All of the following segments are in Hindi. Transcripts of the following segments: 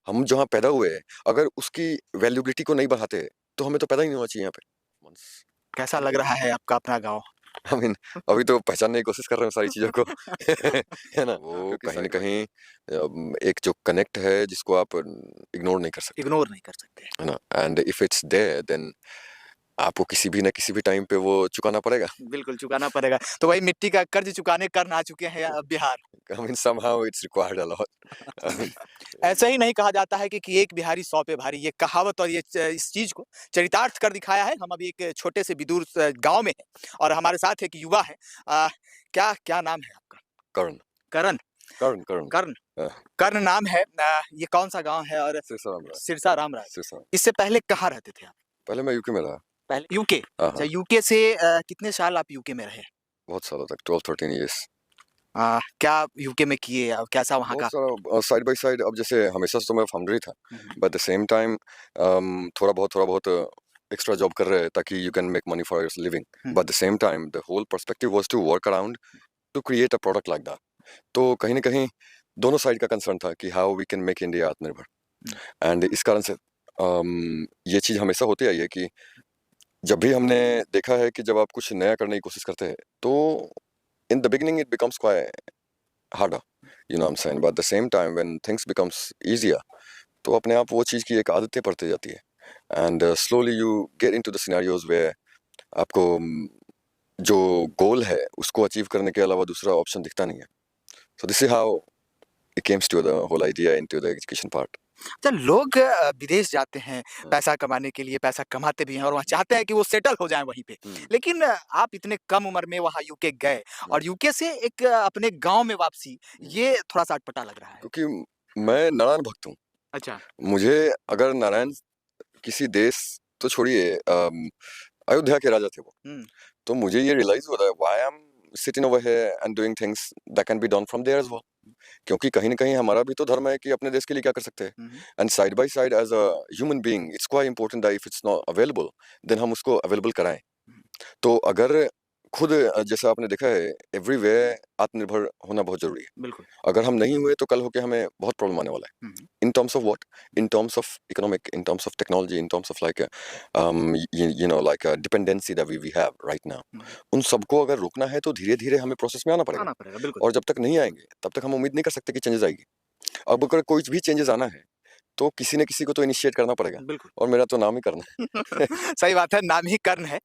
हम जहाँ पैदा हुए हैं, अगर उसकी वैल्यूबिलिटी को नहीं बढ़ाते, तो हमें तो पैदा ही नहीं होना चाहिए यहाँ पे। Once कैसा लग रहा है आपका अपना गाँव? आई मीन अभी तो पहचानने की कोशिश कर रहे हैं सारी चीज़ों को। है ना? वो क्योंकि कहीं न सारी बात कहीं एक जो कनेक्ट है जिसको आप इग्नोर नहीं कर सकते, इग्नोर नहीं कर सकते। है ना? And if it's there then आपको किसी भी ना किसी भी टाइम पे वो चुकाना पड़ेगा। बिल्कुल, चुकाना पड़ेगा। तो वही मिट्टी का कर्ज चुकाने कर्ण आ चुके हैं Bihar. I mean somehow it's required a lot. I mean ऐसा ही नहीं कहा जाता है कि एक बिहारी 100 पे भारी, ये कहावत और ये इस चीज़ को चरितार्थ कर दिखाया है। हम अभी एक छोटे से विदूर गाँव में हैं और हमारे साथ एक युवा है। क्या क्या नाम है आपका? कर्ण, करण, कर्ण, कर्ण। कर्ण, अ, कर्ण नाम है। ये कौन-सा गाँव है और सिरसा रामराय, सिरसा रामराय। सिरसा। इससे पहले कहाँ रहते थे आप? पहले मैं यूके में रहा। पहले यूके। हाँ, अच्छा, हाँ, यूके से कितने साल आप यूके में रहे? बहुत सालों तक 12-13 इयर्स। क्या यूके में किए और कैसा वहाँ बहुत का? सारा साइड बाय साइड। अब जैसे हमेशा से तो मैं फाउंडर ही था, हुँ, हुँ। बट द सेम टाइम थोड़ा बहुत एक्स्ट्रा जॉब कर रहे हैं ताकि you can make money for your living. हुँ, but the same time the whole perspective was to work around to create a product like that. तो कहीं न कहीं दोनों साइड का कंसर्न था कि how we can make India आत्मनिर्भर। हुँ, एंड इस कारण से ये चीज़ हमेशा होती आई है कि जब भी हमने देखा है कि जब आप कुछ नया करने की कोशिश करते हैं, तो in the beginning it becomes quite harder, you know what I am saying, but the same time when things becomes easier, तो अपने आप वो चीज़ की एक आदतें पड़ती जाती है। And slowly you get into the scenarios where आपको जो गोल है उसको अचीव करने के अलावा दूसरा ऑप्शन दिखता नहीं है। So this is how it comes to the whole idea into the education part. अच्छा, लोग विदेश जाते हैं हुँ, पैसा कमाने के लिए, पैसा कमाते भी हैं और वहाँ चाहते हैं कि वो सेटल हो जाएँ वहीं पे। हुँ, लेकिन आप इतने कम उम्र में वहाँ यूके गए हुँ। और यूके से एक अपने गाँव में वापसी, हुँ, ये थोड़ा-सा अटपटा लग रहा है। क्योंकि मैं नारायण भक्त हूँ। अच्छा। मुझे अगर नारायण किसी देश तो छोड़िए, अयोध्या के राजा थे वो। हुँ, तो मुझे ये रियलाइज़ हो रहा है why I am sitting over here and doing things that can be done from there as well. क्योंकि कहीं न कहीं हमारा भी तो धर्म है कि अपने देश के लिए क्या कर सकते हैं। Hmm, hmm, and side by side as a human being it's quite important that if it's not available then हम उसको अवेलेबल कराएँ। हुँ, तो अगर खुद जैसा आपने देखा है एवरीवेयर आत्मनिर्भर होना बहुत ज़रूरी है। बिल्कुल। अगर हम नहीं हुए तो कल होके हमें बहुत प्रॉब्लम आने वाला है। हुँ, हुँ, In terms of what? In terms of economic, in terms of technology, in terms of like you know like a dependency that we have right now. हुँ, हुँ। उन सबको अगर रोकना है तो धीरे-धीरे हमें प्रोसेस में आना पड़ेगा। आना पड़ेगा, बिल्कुल। और जब तक नहीं आएँगे, तब तक हम उम्मीद नहीं कर सकते कि चेंजेज़ आएगी। अब अगर कोई भी चेंजेज़ आना है, तो किसी न किसी को तो इनिशिएट करना पड़ेगा बिल्कुल। और मेरा तो नाम ही करना है। सही बात है, नाम ही कर्ण है।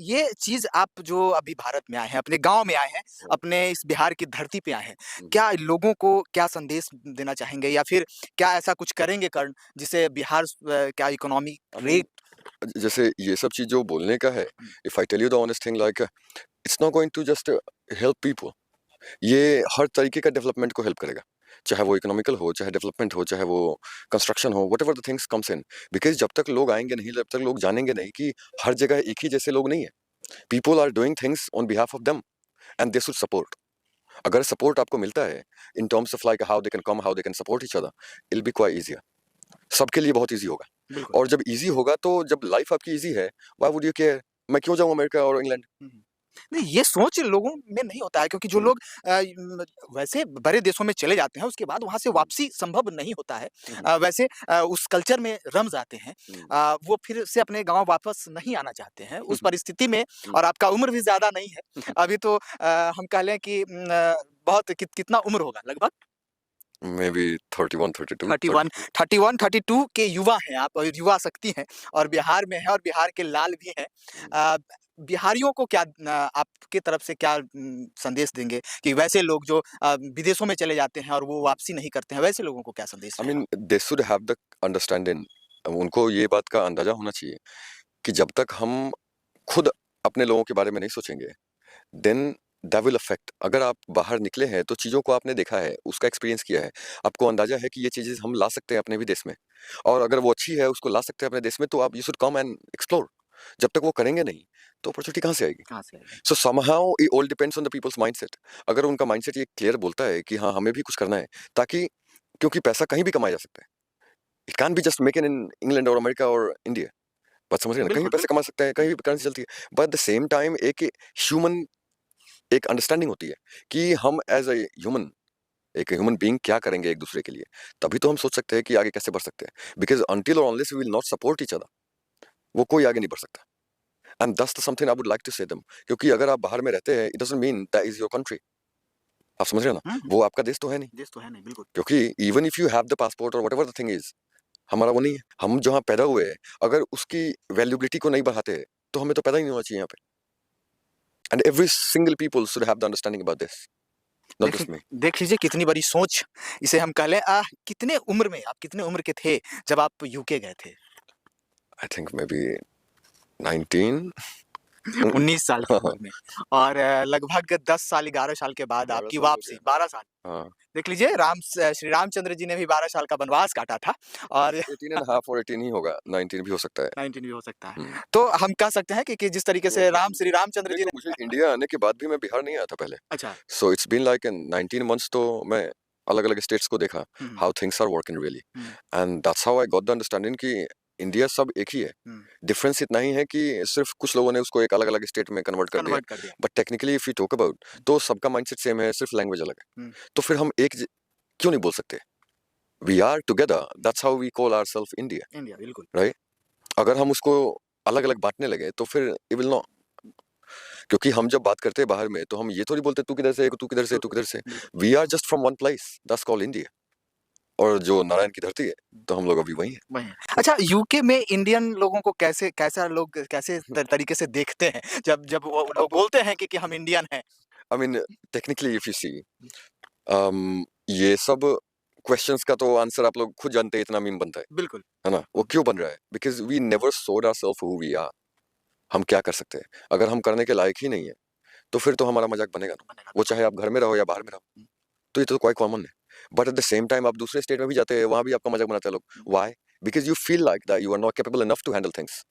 ये चीज़ आप जो अभी भारत में आए हैं, अपने गाँव में आए हैं, अपने इस बिहार की धरती पे आए हैं, हुँ, हुँ। क्या लोगों को क्या संदेश देना चाहेंगे या फिर क्या ऐसा कुछ करेंगे कर्ण जिससे बिहार क्या इकोनॉमी आई मीन रेट जैसे ये सब चीज़ जो बोलने का है, hmm, if I tell you the honest thing like it's not going to just help people. ये हर तरीके का डेवलपमेंट को हेल्प करेगा। चाहे वो इकोनॉमिकल हो, चाहे डेवलपमेंट हो, चाहे वो कंस्ट्रक्शन हो, whatever the things comes in. Because जब तक लोग आएँगे नहीं, जब तक लोग जानेंगे नहीं कि हर जगह एक ही जैसे लोग नहीं है। People are doing things on behalf of them and they should support. अगर सपोर्ट आपको मिलता है in terms of like how they can come, how they can support each other, it will be quite easier. सबके लिए बहुत ईज़ी होगा। बिल्कुल। और जब ईज़ी होगा तो जब लाइफ़ आपकी ईज़ी है, व्हाई वुड यू केयर? मैं क्यों जाऊँ अमेरिका और इंग्लैंड? हुँ, हुँ। नहीं, ये सोच लोगों में नहीं होता है क्योंकि जो हुँ, लोग वैसे बड़े देशों में चले जाते हैं, उसके बाद वहाँ से हुँ, वापसी संभव नहीं होता है। हुँ, हुँ, वैसे उस कल्चर में रम जाते हैं। हुँ, वो फिर से अपने गाँव वापस नहीं आना चाहते हैं। हुँ, उस परिस्थिति में हुँ, और आपका उम्र भी ज़्यादा नहीं है। हुँ। अभी तो हम कह लें कि बहुत कितना उम्र होगा लगभग? मेबी 31, 32, 31, 32। 31, 32 के युवा हैं आप और युवा शक्ति हैं और बिहार में हैं और बिहार के लाल भी हैं। हुँ। अ, बिहारियों को क्या आपके तरफ से क्या संदेश देंगे कि वैसे लोग जो विदेशों में चले जाते हैं और वो वापसी नहीं करते हैं, वैसे लोगों को क्या संदेश आई रहेगा? Mean they should have the understanding. उनको ये बात का अंदाजा होना चाहिए कि जब तक हम खुद अपने लोगों के बारे में नहीं सोचेंगे, देन दैट विल अफेक्ट। अगर आप बाहर निकले हैं तो चीज़ों को आपने देखा है, उसका एक्सपीरियंस किया है, आपको अंदाजा है कि ये चीज़ें हम ला सकते हैं अपने भी देश में, और अगर वो अच्छी है उसको ला सकते हैं अपने देश में, तो आप you should come and explore. जब तक वो करेंगे नहीं तो अपॉर्चुनिटी कहाँ से आएगी? कहाँ से आएगा? So somehow it all depends on the people's mindset. अगर उनका माइंडसेट ये क्लियर बोलता है कि हाँ हमें भी कुछ करना है, ताकि क्योंकि पैसा कहीं भी कमाया जा सकता है। It can't be just make in England और अमेरिका और इंडिया। बात समझ रहे हैं ना? कहीं भी बिल्कुल, पैसे कमा सकते हैं, कहीं भी करेंसी चलती है। But at the same time एक ह्यूमन एक अंडरस्टैंडिंग होती है कि हम एज़ अ ह्यूमन एक ह्यूमन बीइंग क्या करेंगे एक दूसरे के लिए, तभी तो हम सोच सकते हैं कि आगे कैसे बढ़ सकते हैं। बिकॉज अनटिल और unless we will not support each other, वो कोई आगे नहीं बढ़ सकता। And that's the something I would like to say them, क्योंकि अगर आप बाहर में रहते हैं, it doesn't mean that is your country. आप समझ रहे हैं ना, वो आपका देश तो है नहीं। देश तो है नहीं, बिल्कुल। क्योंकि even if you have the passport और व्हाटएवर द थिंग इज, हमारा वो नहीं है। हम जहाँ पैदा हुए हैं, अगर उसकी वैल्यूबिलिटी को नहीं बढ़ाते तो हमें तो पैदा ही नहीं होना चाहिए यहाँ पे। And every single people should have the understanding about this, not just me. देख लीजिए कितनी बड़ी सोच इसे हम कह लें। कितने उम्र में आप कितने उम्र के थे जब आप यूके गए थे? I think may be 19। 19 साल की उम्र में, और लगभग 10 साल 11 साल के बाद 12 आपकी साल हो वापसी, गया। 12 साल। हाँ, देख लीजिए श्री रामचंद्र जी ने भी 12 साल का वनवास काटा था, और 18 एंड हाफ और 18 ही होगा, 19 भी हो सकता है। 19 भी हो सकता है। हम्म। तो हम कह सकते हैं कि जिस तरीके से श्री रामचंद्र नहीं जी तो ने। मुझे इंडिया आने के बाद भी मैं बिहार नहीं आया था पहले। अच्छा। So it's been like 19 months, तो मैं अलग अलग स्टेट्स को देखा, hmm, how things are working really, hmm, and that's how I got the understanding कि इंडिया सब एक ही है। हम्म, डिफरेंस इतना ही है कि सिर्फ कुछ लोगों ने उसको एक अलग अलग स्टेट में कन्वर्ट कर दिया, कन्वर्ट कर दिया। But technically if you talk about, तो सबका माइंडसेट सेम है, सिर्फ लैंग्वेज अलग है। हम्म, तो फिर हम क्यों नहीं बोल सकते? We are together, that's how we call ourselves India, India, बिल्कुल। राइट? अगर हम उसको अलग अलग बांटने लगे तो फिर इट विल नॉट। क्योंकि हम जब बात करते हैं बाहर में, तो हम ये थोड़ी बोलते तू किधर से, तू किधर से, तू किधर से। बिल्कुल। We are just from one place, that's called India. और जो नारायण की धरती है, तो हम लोग अभी वही हैं। वही है। अच्छा, यूके में इंडियन लोगों को कैसा लोग कैसे तरीके से देखते हैं जब जब वो लोग अब बोलते हैं कि हम इंडियन हैं? I mean technically if you see, ये सब क्वेश्चंस का तो आंसर आप लोग खुद जानते हैं, इतना मीम बनता बिल्कुल। है ना? वो क्यों बन रहा है? बिकॉज वी नेवर सोड आवरसेल्फ हु वी आर। हम क्या कर सकते हैं? अगर हम करने के लायक ही नहीं है, तो फिर तो हमारा मजाक बनेगा ना, बनेगा, वो बिल्कुल। चाहे आप घर में रहो या बाहर में रहो। तो ये तो क्वाइट कॉमन है। But at the same time आप दूसरे स्टेट में भी जाते हैं, वहां भी आपका मजाक बनाते हैं लोग। Why? Because you feel like that you are not capable enough to handle things.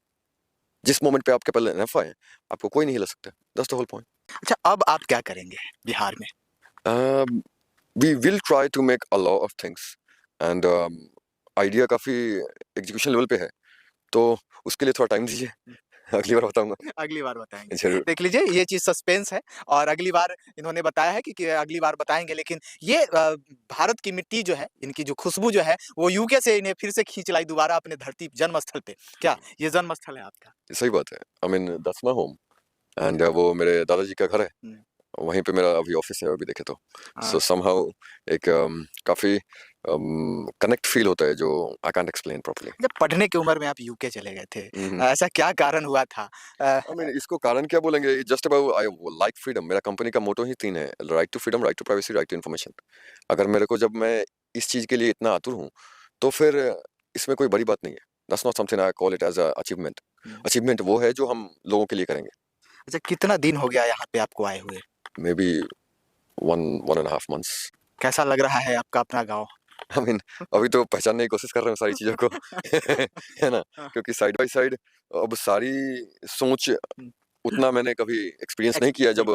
जिस मोमेंट पे आप कैपेबल इनफ आए, आपको कोई नहीं हिला सकता। That's the whole point. अच्छा, अब आप क्या करेंगे बिहार में? We will try to make a lot of things, and idea काफी एग्जीक्यूशन लेवल पे है, तो उसके लिए थोड़ा टाइम दीजिए। अगली बार बताऊंगा। अगली बार बताएंगे। जरूर। देख लीजिए ये चीज सस्पेंस है, और अगली बार इन्होंने बताया है कि अगली बार बताएंगे, लेकिन ये भारत की मिट्टी जो है, इनकी जो खुशबू जो है, वो यूके से इन्हें फिर से खींच लाई दोबारा अपने धरती जन्म स्थल पे। क्या ये जन्म स्थल है आपका? सही बात है। I mean that's my home, and वो मेरे दादाजी का घर है। हम्म, वहीं पे मेरा अभी ऑफिस है, अभी देखे तो। हाँ। सो समहाउ एक काफी कनेक्ट फील होता है, जो आई कांट एक्सप्लेन प्रॉपर्ली। जब पढ़ने की उम्र में आप यूके चले गए थे, ऐसा क्या कारण हुआ था? आई मीन इसको कारण क्या बोलेंगे, just about I like freedom. मेरा कंपनी का मोटो ही 3 है, right to freedom, right to privacy, right to information. अगर मेरे को, जब मैं इस चीज के लिए इतना आतुर हूँ, तो फिर इसमें कोई बड़ी बात नहीं है। That's not something I call it as a achievement. Achievement वो है जो हम लोगों के लिए करेंगे। अच्छा, कितना दिन हो गया यहाँ पे आपको आए हुए? May be 1.5 months। कैसा लग रहा है आपका अपना गाँव? आई मीन अभी तो पहचानने की कोशिश कर रहे हैं सारी चीजों को। है ना? हाँ। क्योंकि साइड बाय साइड अब सारी सोच उतना मैंने कभी एक्सपीरियंस नहीं किया जब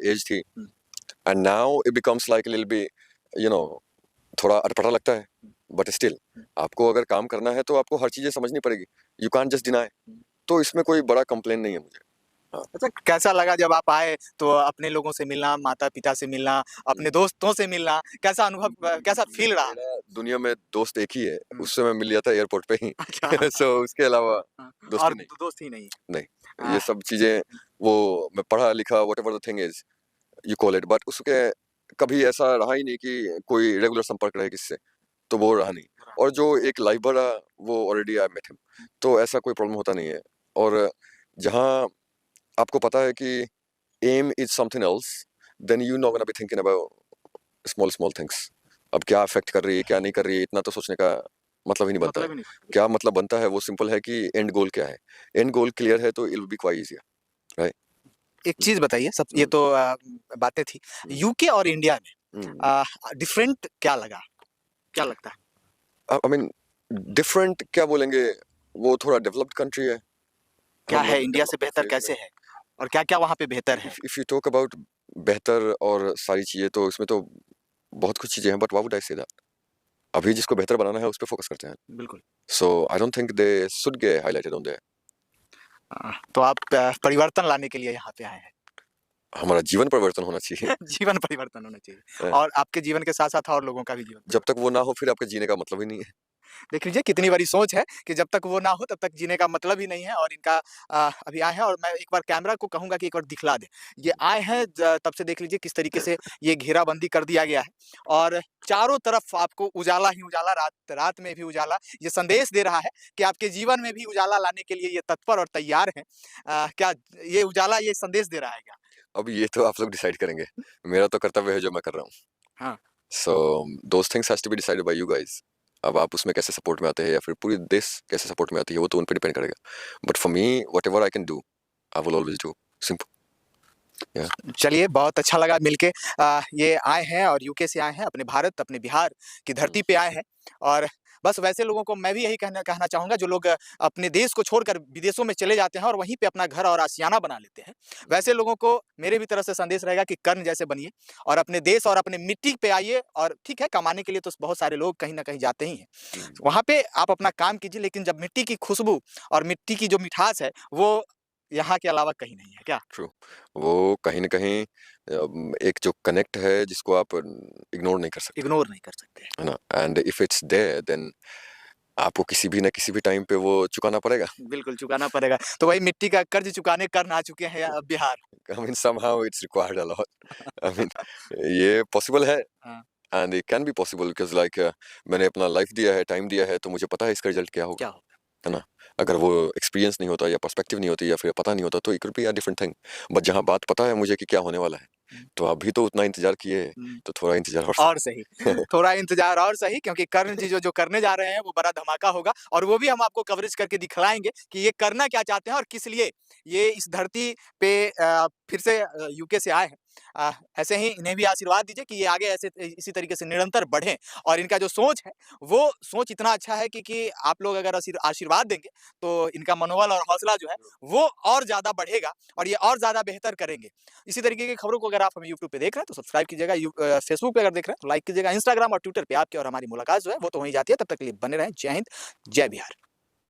एज थी। And now it becomes like little bit, you know, थोड़ा अटपटा लगता है, बट स्टिल आपको अगर काम करना है तो आपको हर चीजें समझनी पड़ेगी। You can't just deny. तो इसमें कोई बड़ा कंप्लेन नहीं है मुझे। अच्छा, कैसा लगा जब आप आए तो अपने लोगों से मिलना, माता-पिता से मिलना, अपने दोस्तों से मिलना, कैसा अनुभव, कैसा फील रहा? मेरा दुनिया में दोस्त एक ही है, हुँ। उससे मैं मिल लिया था एयरपोर्ट पे ही। अच्छा। सो उसके अलावा हाँ, दोस्ती और नहीं। दोस्त ही नहीं। नहीं, ये आह, सब चीजें, वो मैं पढ़ा लिखा whatever the thing is you call it, but उसके कभी ऐसा रहा ही नहीं कि कोई रेगुलर संपर्क रहे किससे, तो वो रहा नहीं। और जो एक लाइफ बड़ा, वो ऑलरेडी आई मेट हिम, तो ऐसा कोई प्रॉब्लम होता नहीं है। और जहाँ आपको पता है कि aim is something else, then you not gonna be thinking about small small things. अब क्या अफेक्ट कर रही है, क्या नहीं कर रही है, इतना तो सोचने का मतलब ही नहीं बनता मतलब है। ही नहीं। क्या मतलब बनता है, वो सिंपल है कि एंड गोल क्या है। एंड गोल क्लियर है तो it will be quite easier, right? एक चीज़ बताइए, सब ये तो बातें थी। यूके और इंडिया में डिफरेंट क्या लगा? क्या लगता है? आई मीन डिफरेंट क्या बोलेंगे, वो थोड़ा डेवलप्ड कंट्री है, क्या हम है अभी इंडिया से डेवलपमेंट बेहतर फेज कैसे में। है? और क्या-क्या वहाँ पे बेहतर है? इफ यू टॉक अबाउट बेहतर और सारी चीजें, तो इसमें तो बहुत कुछ चीजें हैं, but why would I say that? अभी जिसको बेहतर बनाना है उस पर फोकस करते हैं। बिल्कुल। So I don't think they should get highlighted on there. तो आप परिवर्तन लाने के लिए यहाँ पे आए हैं। हमारा जीवन परिवर्तन होना चाहिए। जीवन परिवर्तन होना चाहिए अ, और आपके जीवन के साथ-साथ और लोगों का भी जीवन जब तक वो ना हो फिर आपके जीने का मतलब ही नहीं है। देख लीजिए कितनी बड़ी सोच है कि जब तक वो ना हो तब तक जीने का मतलब ही नहीं है और इनका अभी आए हैं और मैं एक बार कैमरा को कहूँगा कि एक बार दिखला दें। ये आए हैं तब से देख लीजिए किस तरीके से ये घेराबंदी कर दिया गया है और चारों तरफ आपको उजाला ही उजाला, रात रात में भी उजाला। ये संदेश दे रहा है कि आपके जीवन में भी उजाला लाने के लिए ये तत्पर और तैयार हैं। क्या ये उजाला ये संदेश दे रहा है क्या? अब ये तो आप लोग डिसाइड करेंगे। मेरा तो कर्तव्य है जो मैं कर रहा हूँ। हाँ। So those things has to be decided by you guys. अब आप उसमें कैसे सपोर्ट में आते हैं या फिर पूरी देश कैसे सपोर्ट में आती है वो तो उन पे डिपेंड करेगा। But for me whatever I can do, I will always do. Simple. या चलिए बहुत अच्छा लगा मिलके। ये आए हैं और यूके से आए हैं, अपने भारत, अपने बिहार की धरती पे आए हैं और बस वैसे लोगों को मैं भी यही कहना कहना चाहूँगा जो लोग अपने देश को छोड़कर विदेशों में चले जाते हैं और वहीं पे अपना घर और आशियाना बना लेते हैं। वैसे लोगों को मेरे भी तरफ से संदेश रहेगा कि कर्ण जैसे बनिए और अपने देश और अपने मिट्टी पे आइए और ठीक है, कमाने के लिए तो बहुत सारे लोग कहीं न कहीं जाते ही हैं। हुँ, वहाँ पे आप अपना काम कीजिए लेकिन जब मिट्टी की खुशबू और मिट्टी की जो मिठास है, वो यहाँ के अलावा कहीं नहीं है। क्या? ट्रू। वो कहीं न कहीं एक जो कनेक्ट है जिसको आप इग्नोर नहीं कर सकते, इग्नोर नहीं कर सकते। है ना? And if it's there then आपको किसी भी ना किसी भी टाइम पे वो चुकाना पड़ेगा। बिल्कुल, चुकाना पड़ेगा। तो वही मिट्टी का कर्ज़ चुकाने कर्ण आ चुके हैं Bihar. I mean somehow it's required a lot. I mean ये पॉसिबल है हाँ, and it can be possible because like मैंने अपना लाइफ दिया है, टाइम दिया है तो मुझे पता है इसका रिजल्ट क्या होगा, क्या हो? है ना? अगर वो एक्सपीरियंस नहीं होता या पर्सपेक्टिव नहीं होती या फिर पता नहीं होता तो it could be a different thing. But जहाँ बात पता है मुझे कि क्या होने वाला है, हुँ, तो आप भी तो उतना इंतज़ार किए, हुँ। तो थोड़ा इंतज़ार और और सही, थोड़ा इंतज़ार और सही क्योंकि कर्ण जी जो-जो करने जा रहे हैं वो बड़ा धमाका होगा और वो भी हम आपको कवरेज करके दिखलाएँगे कि ये करना क्या चाहते हैं और किस लिए ये इस धरती पे फिर से यूके से आए हैं। ऐसे ही इन्हें भी आशीर्वाद दीजिए कि ये आगे ऐसे इसी तरीके से निरंतर बढ़ें और इनका जो सोच है, वो सोच इतना अच्छा है कि आप लोग अगर आशीर्वाद देंगे, तो इनका मनोबल और हौसला जो है, वो और ज़्यादा बढ़ेगा और ये और ज़्यादा बेहतर करेंगे। इसी तरीके की खबरों को अगर आप हमें यूट्यूब पे देख रहे हैं तो सब्सक्राइब कीजिएगा, फेसबुक पे अगर देख रहे हैं तो लाइक कीजिएगा, इंस्टाग्राम और ट्विटर पे आपकी और हमारी मुलाकात जो है वो तो वहीं जाती है। तब तक के लिए बने रहें। जय हिंद, जय बिहार।